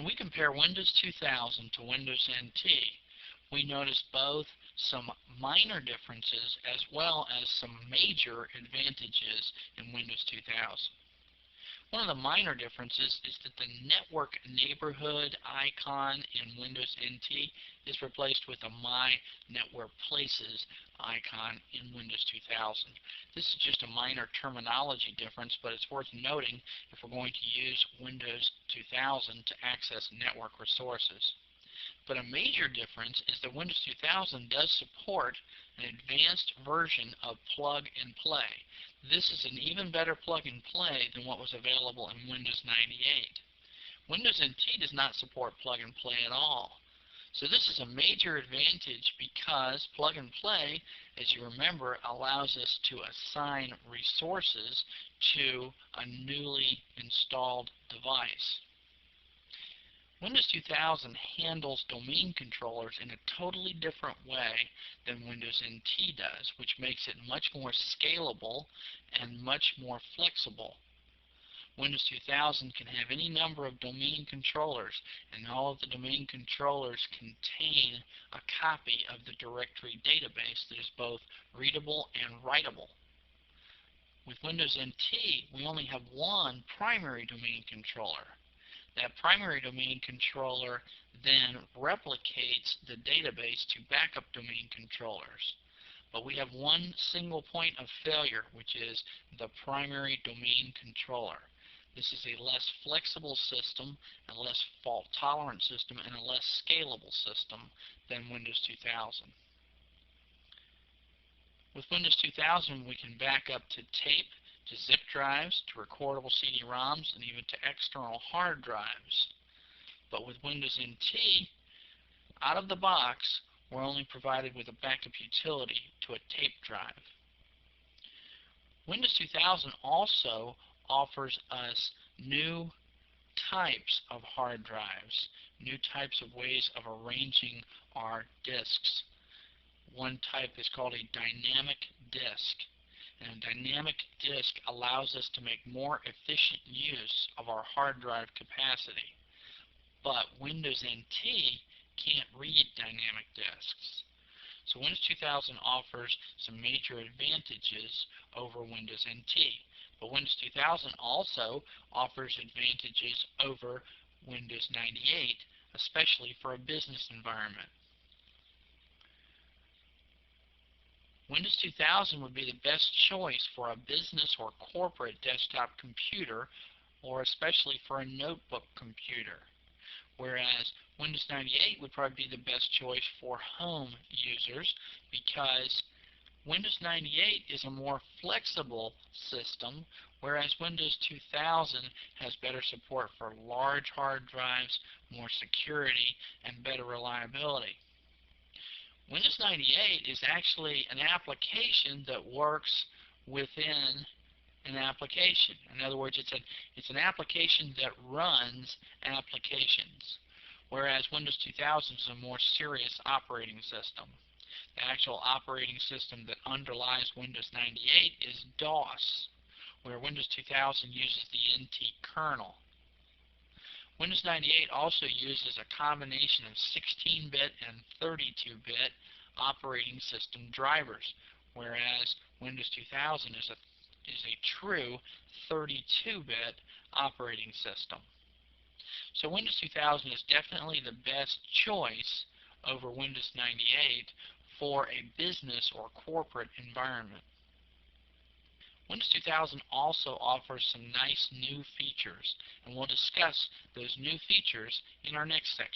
When we compare Windows 2000 to Windows NT, we notice both some minor differences as well as some major advantages in Windows 2000. One of the minor differences is that the network neighborhood icon in Windows NT is replaced with a My Network Places icon in Windows 2000. This is just a minor terminology difference, but it's worth noting if we're going to use Windows 2000 to access network resources. But a major difference is that Windows 2000 does support an advanced version of plug and play. This is an even better plug and play than what was available in Windows 98. Windows NT does not support plug and play at all. So this is a major advantage because plug and play, as you remember, allows us to assign resources to a newly installed device. Windows 2000 handles domain controllers in a totally different way than Windows NT does, which makes it much more scalable and much more flexible. Windows 2000 can have any number of domain controllers, and all of the domain controllers contain a copy of the directory database that is both readable and writable. With Windows NT, we only have one primary domain controller. That primary domain controller then replicates the database to backup domain controllers. But we have one single point of failure, which is the primary domain controller. This is a less flexible system, a less fault-tolerant system, and a less scalable system than Windows 2000. With Windows 2000, we can back up to tape, to zip drives, to recordable CD-ROMs, and even to external hard drives. But with Windows NT, out of the box, we're only provided with a backup utility to a tape drive. Windows 2000 also offers us new types of hard drives, new types of ways of arranging our disks. One type is called a dynamic disk. And a dynamic disk allows us to make more efficient use of our hard drive capacity. But Windows NT can't read dynamic disks. So Windows 2000 offers some major advantages over Windows NT. But Windows 2000 also offers advantages over Windows 98, especially for a business environment. Windows 2000 would be the best choice for a business or corporate desktop computer, or especially for a notebook computer. Whereas Windows 98 would probably be the best choice for home users because Windows 98 is a more flexible system, whereas Windows 2000 has better support for large hard drives, more security, and better reliability. Windows 98 is actually an application that works within an application. In other words, it's an application that runs applications, whereas Windows 2000 is a more serious operating system. The actual operating system that underlies Windows 98 is DOS, where Windows 2000 uses the NT kernel. Windows 98 also uses a combination of 16-bit and 32-bit operating system drivers, whereas Windows 2000 is a true 32-bit operating system. So Windows 2000 is definitely the best choice over Windows 98 for a business or corporate environment. Windows 2000 also offers some nice new features, and we'll discuss those new features in our next section.